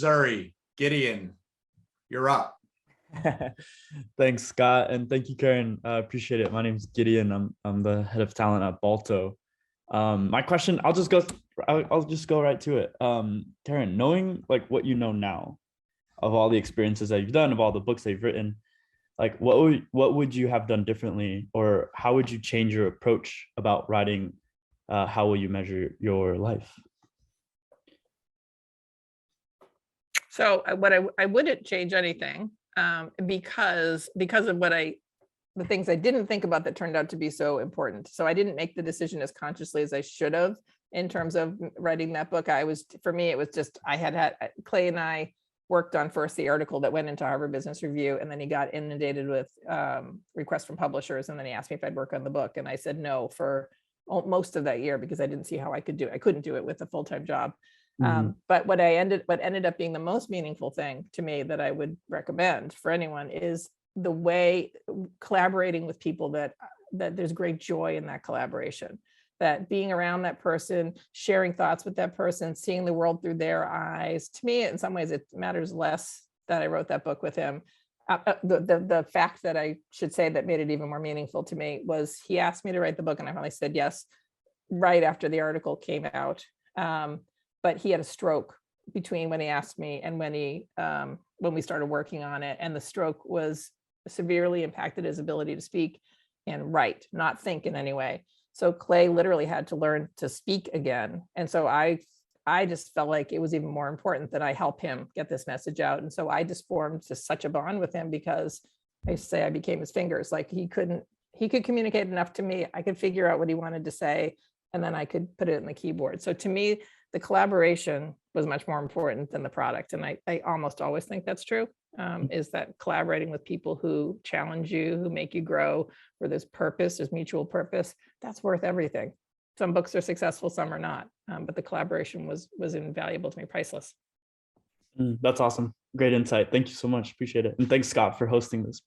Missouri. Gideon, you're up. Thanks, Scott, and thank you, Karen. I appreciate it. My name is Gideon. I'm the head of talent at Balto. My question, I'll just go right to it. Karen, knowing like what you know now of all the experiences that you've done, of all the books that you've written, like what would you have done differently, or how would you change your approach about writing? How will you measure your life? So I wouldn't change anything because of the things I didn't think about that turned out to be so important. So I didn't make the decision as consciously as I should have in terms of writing that book. For me, it was just, I had Clay and I worked on first the article that went into Harvard Business Review, and then he got inundated with requests from publishers, and then he asked me if I'd work on the book, and I said no for most of that year because I didn't see how I could do it. I couldn't do it with a full-time job. But what ended up being the most meaningful thing to me that I would recommend for anyone is the way collaborating with people that there's great joy in that collaboration, that being around that person, sharing thoughts with that person, seeing the world through their eyes. To me, in some ways, it matters less that I wrote that book with him. The fact that I should say that made it even more meaningful to me was he asked me to write the book, and I finally said yes right after the article came out. But he had a stroke between when he asked me and when we started working on it, and the stroke was severely impacted his ability to speak and write, not think in any way. So Clay literally had to learn to speak again, and so I just felt like it was even more important that I help him get this message out. And so I just formed just such a bond with him because I say I became his fingers. Like he could communicate enough to me. I could figure out what he wanted to say, and then I could put it in the keyboard. So to me, the collaboration was much more important than the product. And I almost always think that's true, is that collaborating with people who challenge you, who make you grow, where there's purpose, there's mutual purpose, that's worth everything. Some books are successful, some are not, but the collaboration was invaluable to me, priceless. That's awesome. Great insight. Thank you so much. Appreciate it. And thanks, Scott, for hosting this.